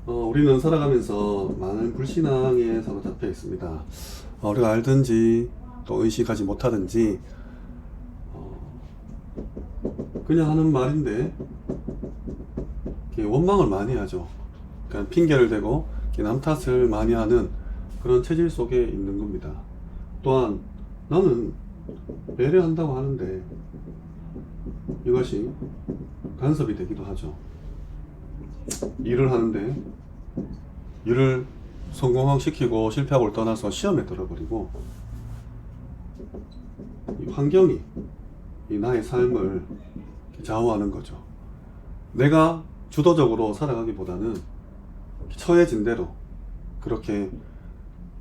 우리는 살아가면서 많은 불신앙에 사로잡혀 있습니다. 우리가 알든지 또 의식하지 못하든지 그냥 하는 말인데 원망을 많이 하죠. 그러니까 핑계를 대고 남 탓을 많이 하는 그런 체질 속에 있는 겁니다. 또한 나는 배려한다고 하는데 이것이 간섭이 되기도 하죠. 일을 하는데 일을 성공시키고 실패하고를 떠나서 시험에 들어버리고 이 환경이 이 나의 삶을 좌우하는 거죠. 내가 주도적으로 살아가기보다는 처해진 대로 그렇게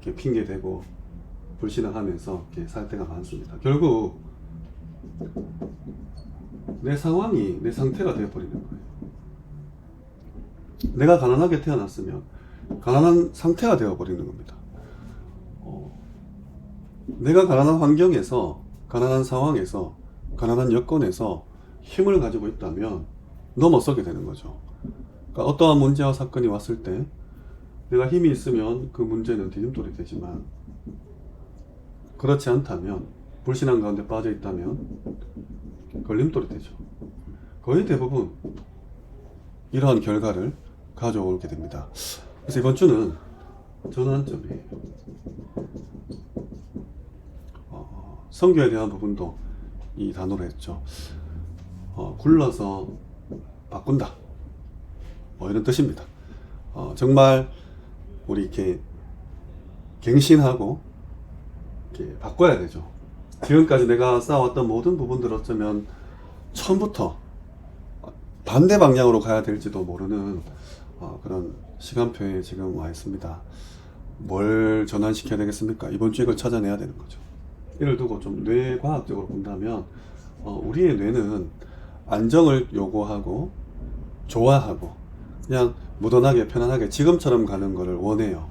핑계대고 불신앙하면서 살 때가 많습니다. 결국 내 상황이 내 상태가 되어버리는 거예요. 내가 가난하게 태어났으면 가난한 상태가 되어버리는 겁니다. 내가 가난한 환경에서, 가난한 상황에서, 가난한 여건에서 힘을 가지고 있다면 넘어서게 되는 거죠. 그러니까 어떠한 문제와 사건이 왔을 때 내가 힘이 있으면 그 문제는 디딤돌이 되지만, 그렇지 않다면, 불신앙 가운데 빠져 있다면 걸림돌이 되죠. 거의 대부분 이러한 결과를 가져오게 됩니다. 그래서 이번 주는 전환점이에요. 선교에 대한 부분도 이 단어로 했죠. 굴러서 바꾼다, 이런 뜻입니다. 정말 우리 이렇게 갱신하고 이렇게 바꿔야 되죠. 지금까지 내가 쌓아왔던 모든 부분들 어쩌면 처음부터 반대 방향으로 가야 될지도 모르는 그런 시간표에 지금 와 있습니다. 뭘 전환시켜야 되겠습니까? 이번 주에 이걸 찾아내야 되는 거죠. 이를 두고 좀 뇌과학적으로 본다면 우리의 뇌는 안정을 요구하고 좋아하고 그냥 무던하게 편안하게 지금처럼 가는 것을 원해요.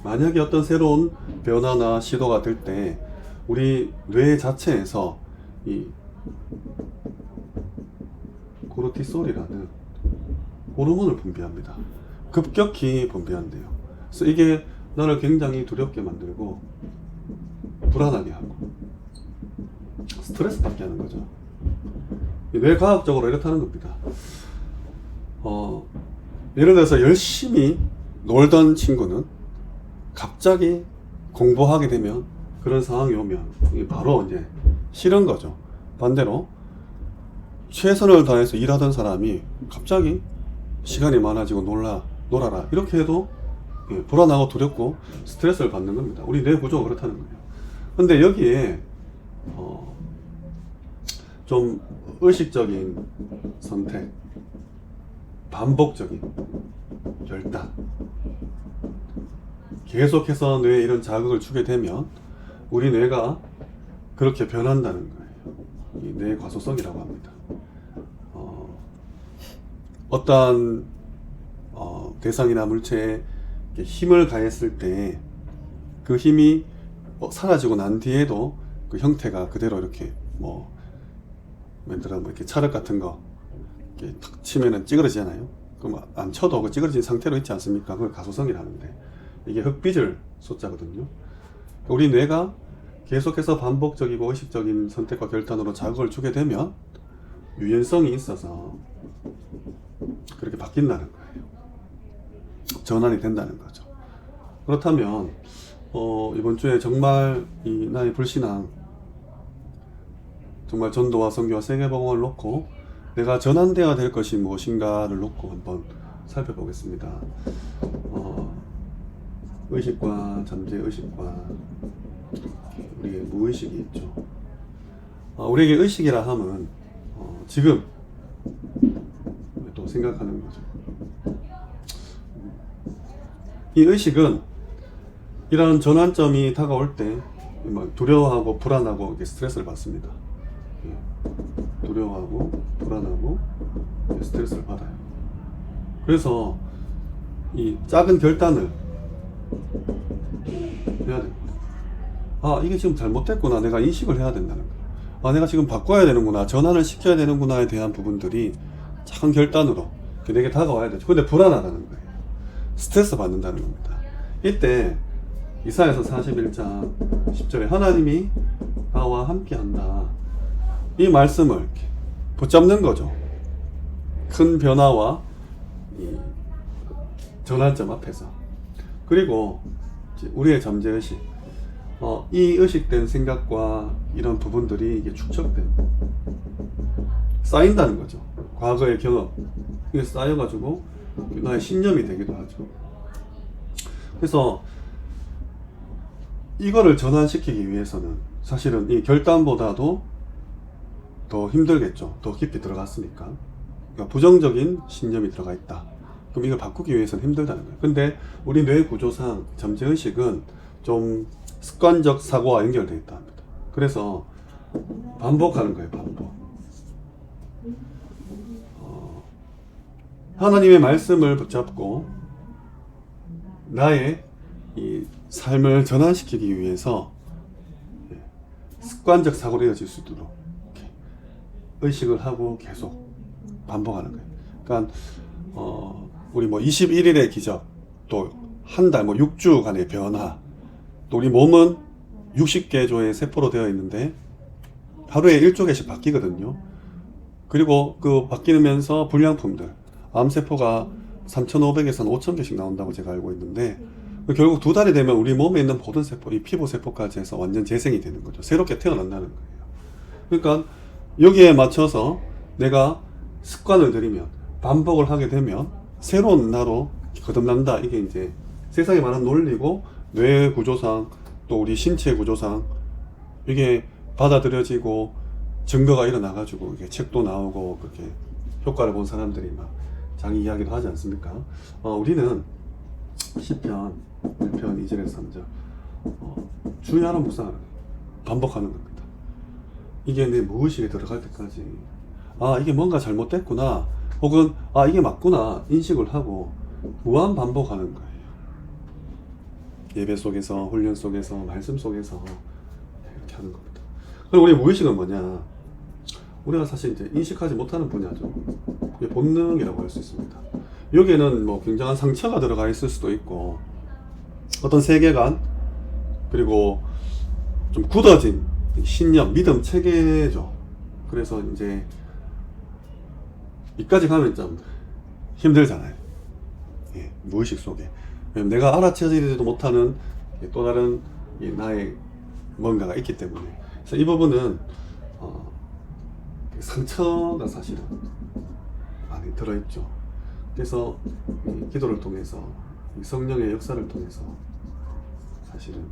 만약에 어떤 새로운 변화나 시도가 될 때 우리 뇌 자체에서 이 코르티솔이라는 호르몬을 분비합니다. 급격히 분비한대요. 그래서 이게 나를 굉장히 두렵게 만들고 불안하게 하고 스트레스 받게 하는 거죠. 뇌과학적으로 이렇다는 겁니다. 예를 들어서 열심히 놀던 친구는 갑자기 공부하게 되면, 그런 상황이 오면 바로 이제 싫은 거죠. 반대로 최선을 다해서 일하던 사람이 갑자기 시간이 많아지고 놀아라 이렇게 해도 불안하고 두렵고 스트레스를 받는 겁니다. 우리 뇌 구조가 그렇다는 거예요. 근데 여기에 좀 의식적인 선택, 반복적인 결단, 계속해서 뇌에 이런 자극을 주게 되면 우리 뇌가 그렇게 변한다는 거예요. 이 뇌 과소성이라고 합니다. 어떠한 대상이나 물체에 힘을 가했을 때 그 힘이 사라지고 난 뒤에도 그 형태가 그대로 이렇게 예를 들어 이렇게 찰흙 같은 거 이렇게 탁 치면은 찌그러지잖아요. 그럼 안 쳐도 그 찌그러진 상태로 있지 않습니까? 그걸 가소성이라는데, 이게 흑빚을 숫자거든요. 우리 뇌가 계속해서 반복적이고 의식적인 선택과 결단으로 자극을 주게 되면 유연성이 있어서 그렇게 바뀐다는 거예요. 전환이 된다는 거죠. 그렇다면 이번 주에 정말 이 나의 불신앙, 정말 전도와 선교와 세계복음을 놓고 내가 전환되어야 될 것이 무엇인가를 놓고 한번 살펴보겠습니다. 의식과 잠재의식과 우리의 무의식이 있죠. 우리에게 의식이라 함은 지금 또 생각하는 거죠. 이 의식은 이런 전환점이 다가올 때 두려워하고 불안하고 스트레스를 받습니다. 두려워하고 불안하고 스트레스를 받아요. 그래서 이 작은 결단을 해야 됩니다. 이게 지금 잘못됐구나, 내가 인식을 해야 된다는 거예요. 내가 지금 바꿔야 되는구나, 전환을 시켜야 되는구나에 대한 부분들이 작은 결단으로 내게 다가와야 되죠. 근데 불안하다는 거예요. 스트레스 받는다는 겁니다. 이때 이사야서 41장 10절에 하나님이 나와 함께 한다. 이 말씀을 이렇게 붙잡는 거죠. 큰 변화와 이 전환점 앞에서. 그리고 우리의 잠재의식, 이 의식된 생각과 이런 부분들이 이게 축적된, 쌓인다는 거죠. 과거의 경험, 이게 쌓여가지고 나의 신념이 되기도 하죠. 그래서 이거를 전환시키기 위해서는 사실은 이 결단보다도 더 힘들겠죠. 더 깊이 들어갔으니까. 그러니까 부정적인 신념이 들어가 있다. 그럼 이걸 바꾸기 위해서는 힘들다는 거예요. 근데 우리 뇌 구조상 잠재의식은 좀 습관적 사고와 연결되어 있다 합니다. 그래서 반복하는 거예요. 반복. 하나님의 말씀을 붙잡고 나의 이 삶을 전환시키기 위해서 습관적 사고로 이어질 수 있도록 의식을 하고 계속 반복하는 거예요. 그러니까 우리 뭐 21일의 기적, 또 한 달, 뭐 6주간의 변화, 또 우리 몸은 60개조의 세포로 되어 있는데 하루에 1조 개씩 바뀌거든요. 그리고 그 바뀌면서 불량품들, 암세포가 3,500에서 5,000개씩 나온다고 제가 알고 있는데, 결국 2달이 되면 우리 몸에 있는 모든 세포, 이 피부 세포까지 해서 완전 재생이 되는 거죠. 새롭게 태어난다는 거예요. 그러니까 여기에 맞춰서 내가 습관을 들이면, 반복을 하게 되면 새로운 나로 거듭난다. 이게 이제 세상에 많은 논리고 뇌 구조상 또 우리 신체 구조상 이게 받아들여지고 증거가 일어나가지고 이게 책도 나오고 그렇게 효과를 본 사람들이 막 자기 이야기도 하지 않습니까? 우리는 시편 1편 2절에서 3절 주의 하나 묵상하라 반복하는 겁니다. 이게 내 무의식에 들어갈 때까지 이게 뭔가 잘못됐구나 혹은 이게 맞구나 인식을 하고 무한 반복하는 거예요. 예배 속에서 훈련 속에서 말씀 속에서 이렇게 하는 겁니다. 그리고 우리 무의식은 뭐냐? 우리가 사실 이제 인식하지 못하는 분야죠. 본능이라고 할 수 있습니다. 여기에는 뭐 굉장한 상처가 들어가 있을 수도 있고 어떤 세계관 그리고 좀 굳어진 신념, 믿음 체계죠. 그래서 이제 이까지 가면 좀 힘들잖아요. 무의식 속에. 왜냐면 내가 알아채지도 못하는 또 다른 나의 뭔가가 있기 때문에. 그래서 이 부분은 상처가 사실은 많이 들어있죠. 그래서 기도를 통해서 성령의 역사를 통해서 사실은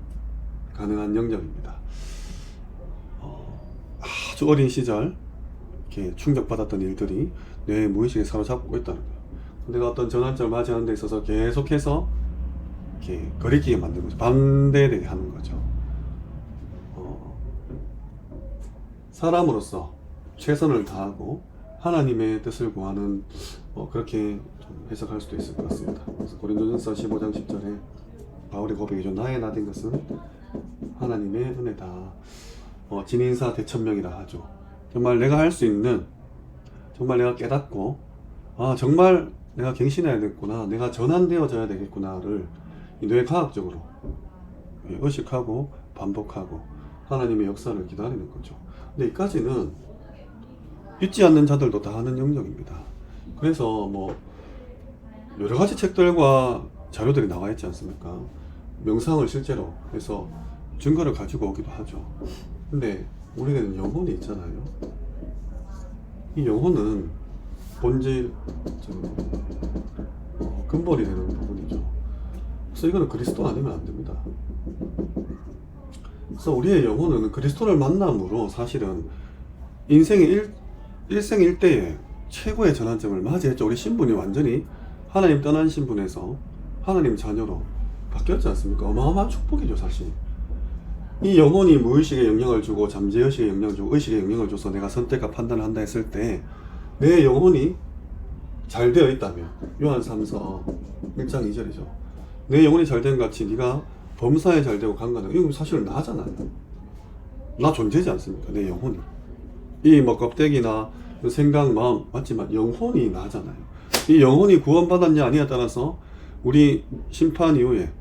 가능한 영역입니다. 아주 어린 시절 이렇게 충격받았던 일들이 내 무의식에 사로잡고 있다는 거예요. 내가 어떤 전환점을 맞이하는 데 있어서 계속해서 이렇게 거리끼게 만드는 거죠. 반대되게 하는 거죠. 사람으로서 최선을 다하고 하나님의 뜻을 구하는 그렇게 좀 해석할 수도 있을 것 같습니다. 그래서 고린도전서 15장 10절에 바울의 고백이죠. 나의 나된 것은 하나님의 은혜다. 진인사 대천명이라 하죠. 정말 내가 할 수 있는 정말 내가 깨닫고 정말 내가 갱신해야 되겠구나 내가 전환되어져야 되겠구나를 뇌과학적으로 의식하고 반복하고 하나님의 역사를 기다리는 거죠. 근데 이까지는 믿지 않는 자들도 다 하는 영역입니다. 그래서 뭐 여러 가지 책들과 자료들이 나와 있지 않습니까? 명상을 실제로 해서 증거를 가지고 오기도 하죠. 근데 우리에게는 영혼이 있잖아요. 이 영혼은 본질, 근본이 되는 부분이죠. 그래서 이거는 그리스도 아니면 안 됩니다. 그래서 우리의 영혼은 그리스도를 만남으로 사실은 인생의 일생일대의 최고의 전환점을 맞이했죠. 우리 신분이 완전히 하나님 떠난 신분에서 하나님 자녀로 바뀌었지 않습니까? 어마어마한 축복이죠, 사실. 이 영혼이 무의식에 영향을 주고 잠재의식에 영향을 주고 의식에 영향을 줘서 내가 선택과 판단을 한다 했을 때 내 영혼이 잘 되어 있다면 요한 3서 1장 2절이죠. 내 영혼이 잘 된 같이 네가 범사에 잘 되고 강건하고 이건 사실은 나잖아요. 나 존재지 않습니까? 내 영혼이. 이 뭐 껍데기나 생각, 마음 맞지만 영혼이 나잖아요. 이 영혼이 구원받았냐 아니냐에 따라서 우리 심판 이후에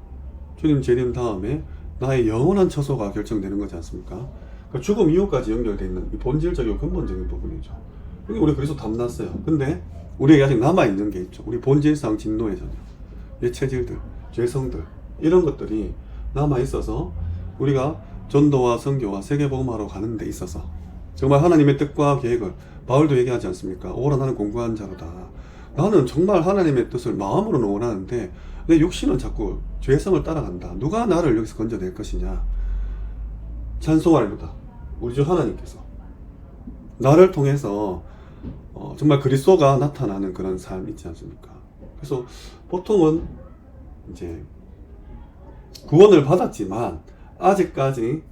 주님 재림 다음에 나의 영원한 처소가 결정되는 거지 않습니까? 그러니까 죽음 이후까지 연결되어 있는 이 본질적이고 근본적인 부분이죠. 여기 우리 그리스도 담났어요. 근데 우리에게 아직 남아있는 게 있죠. 우리 본질상 진노의 전혀, 옛 체질들, 죄성들, 이런 것들이 남아있어서 우리가 전도와 선교와 세계복음화로 가는 데 있어서 정말 하나님의 뜻과 계획을, 바울도 얘기하지 않습니까? 오라 나는 공고한 자로다. 나는 정말 하나님의 뜻을 마음으로는 원하는데 내 육신은 자꾸 죄성을 따라간다. 누가 나를 여기서 건져낼 것이냐? 찬송하리로다. 우리 주 하나님께서 나를 통해서 정말 그리스도가 나타나는 그런 삶이 있지 않습니까? 그래서 보통은 이제 구원을 받았지만 아직까지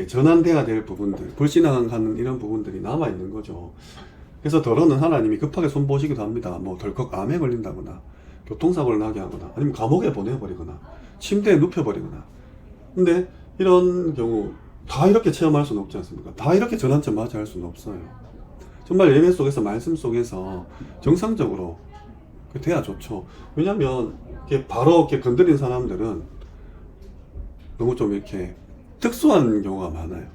전환돼야 될 부분들, 불신앙하는 이런 부분들이 남아있는 거죠. 그래서 더러는 하나님이 급하게 손보시기도 합니다. 뭐 덜컥 암에 걸린다거나 교통사고를 나게 하거나 아니면 감옥에 보내버리거나 침대에 눕혀버리거나. 근데 이런 경우 다 이렇게 체험할 수는 없지 않습니까? 다 이렇게 전환점 맞이할 수는 없어요. 정말 예배 속에서, 말씀 속에서 정상적으로 돼야 좋죠. 왜냐면 이렇게 바로 이렇게 건드린 사람들은 너무 좀 이렇게 특수한 경우가 많아요.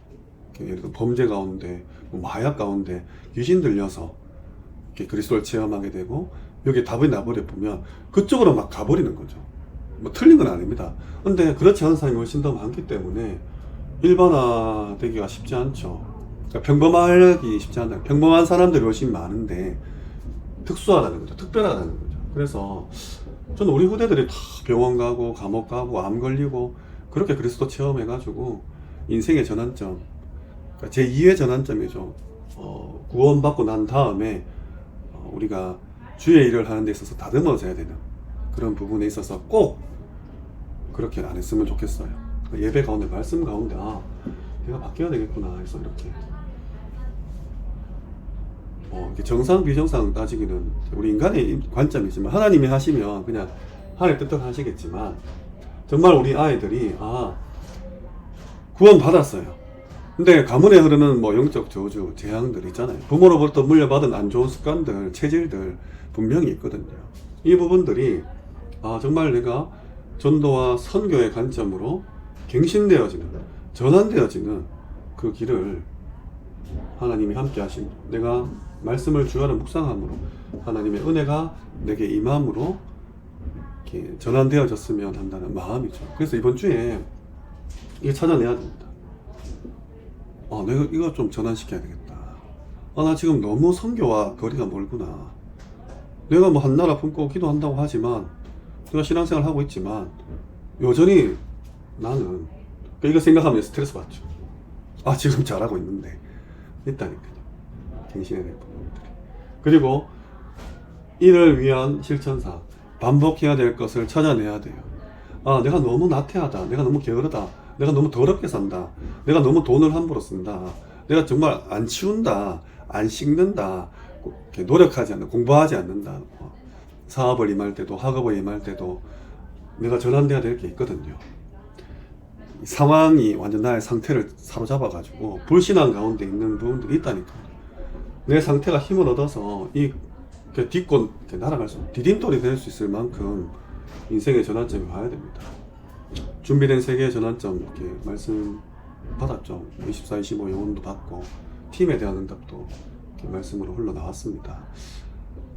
예를 들어 범죄 가운데, 마약 가운데 귀신 들려서 이렇게 그리스도를 체험하게 되고 여기에 답이 나버려 보면 그쪽으로 막 가버리는 거죠. 뭐 틀린 건 아닙니다. 근데 그렇지 않은 사람이 훨씬 더 많기 때문에 일반화되기가 쉽지 않죠. 그러니까 평범하기 쉽지 않아요. 평범한 사람들이 훨씬 많은데 특수하다는 거죠. 특별하다는 거죠. 그래서 저는 우리 후대들이 다 병원 가고 감옥 가고 암 걸리고 그렇게 그리스도 체험해가지고 인생의 전환점, 그러니까 제2의 전환점이죠. 구원받고 난 다음에 우리가 주의 일을 하는 데 있어서 다듬어져야 되는 그런 부분에 있어서 꼭 그렇게 안 했으면 좋겠어요. 예배 가운데, 말씀 가운데 내가 바뀌어야 되겠구나 해서 이렇게 이렇게 정상 비정상 따지기는 우리 인간의 관점이지만 하나님이 하시면 그냥 하나님 뜻대로 하시겠지만 정말 우리 아이들이 구원 받았어요. 근데 가문에 흐르는 뭐 영적 저주, 재앙들 있잖아요. 부모로부터 물려받은 안 좋은 습관들, 체질들 분명히 있거든요. 이 부분들이 정말 내가 전도와 선교의 관점으로 갱신되어지는, 전환되어지는 그 길을 하나님이 함께 하심으로, 내가 말씀을 주야로 묵상함으로 하나님의 은혜가 내게 임함으로 이렇게 전환되어졌으면 한다는 마음이죠. 그래서 이번 주에 이거 찾아내야 됩니다. 내가 이거 좀 전환시켜야 되겠다. 나 지금 너무 선교와 거리가 멀구나. 내가 뭐 한나라 품고 기도한다고 하지만, 내가 신앙생활 하고 있지만 여전히 나는 이거 생각하면 스트레스 받죠. 지금 잘하고 있는데 있다니까요. 갱신해야 될 부분들이. 그리고 이를 위한 실천사, 반복해야 될 것을 찾아내야 돼요. 내가 너무 나태하다. 내가 너무 게으르다. 내가 너무 더럽게 산다. 내가 너무 돈을 함부로 쓴다. 내가 정말 안 치운다. 안 씻는다. 노력하지 않는다. 공부하지 않는다. 사업을 임할 때도, 학업을 임할 때도 내가 전환돼야 될 게 있거든요. 상황이 완전 나의 상태를 사로잡아가지고 불신앙 가운데 있는 부분들이 있다니까. 내 상태가 힘을 얻어서 딛고 날아갈 수, 디딤돌이 될 수 있을 만큼 인생의 전환점이 와야 됩니다. 준비된 세계의 전환점 이렇게 말씀 받았죠. 24, 25 영혼도 받고 팀에 대한 응답도 이렇게 말씀으로 흘러나왔습니다.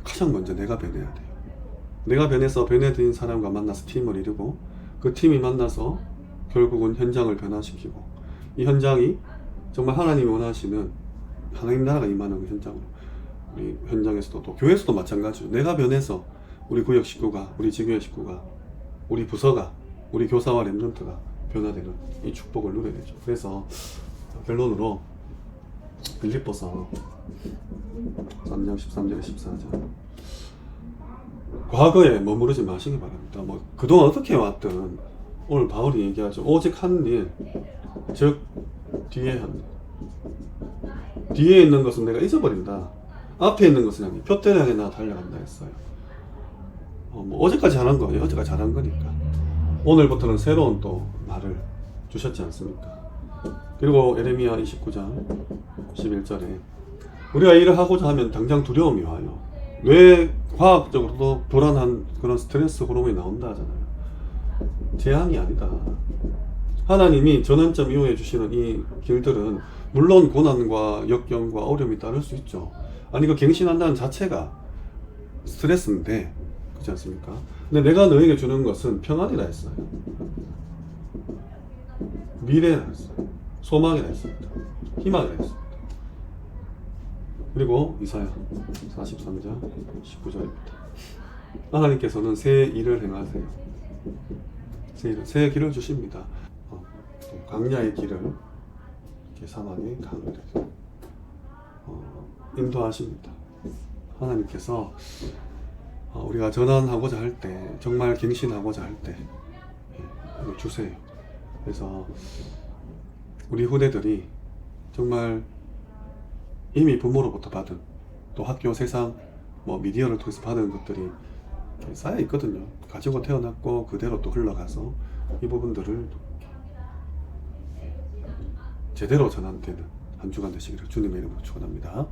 가장 먼저 내가 변해야 돼요. 내가 변해서 변해드린 사람과 만나서 팀을 이루고 그 팀이 만나서 결국은 현장을 변화시키고 이 현장이 정말 하나님이 원하시는 하나님 나라가 임하는 그 현장으로, 우리 현장에서도 또 교회에서도 마찬가지죠. 내가 변해서 우리 구역 식구가, 우리 지교회 식구가, 우리 부서가, 우리 교사와 렘넌트가 변화되는 이 축복을 누려야 되죠. 그래서 결론으로 빌립보서 3장 13절에 14절, 과거에 머무르지 마시기 바랍니다. 뭐 그동안 어떻게 해왔든 오늘 바울이 얘기하죠. 오직 한 일, 즉 뒤에 한 일. 뒤에 있는 것은 내가 잊어버린다. 앞에 있는 것은 그냥 표대를 향해 나 달려간다 했어요. 뭐 어제까지 잘한 거, 어제까지 잘한 거니까. 오늘부터는 새로운 또 말을 주셨지 않습니까? 그리고 에레미야 29장 11절에 우리가 일을 하고자 하면 당장 두려움이 와요. 뇌 과학적으로도 불안한 그런 스트레스 호르몬이 나온다 하잖아요. 재앙이 아니다. 하나님이 전환점 이용해 주시는 이 길들은 물론 고난과 역경과 어려움이 따를 수 있죠. 아니 그 갱신한다는 자체가 스트레스인데 그렇지 않습니까? 근데 내가 너에게 주는 것은 평안이라 했어요. 미래라 했어요. 소망이라 했습니다. 희망이라 했습니다. 그리고 이사야 43장 19절입니다. 하나님께서는 새 일을 행하세요. 새 길을 주십니다. 또 광야의 길을 이렇게 사막의 강을 인도하십니다. 하나님께서 우리가 전환하고자 할 때, 정말 갱신하고자 할 때 이거 주세요. 그래서 우리 후대들이 정말 이미 부모로부터 받은, 또 학교, 세상, 미디어를 통해서 받은 것들이 쌓여 있거든요. 가지고 태어났고 그대로 또 흘러가서 이 부분들을 제대로 전환되는 한 주간 되시기를 주님의 이름으로 축원합니다.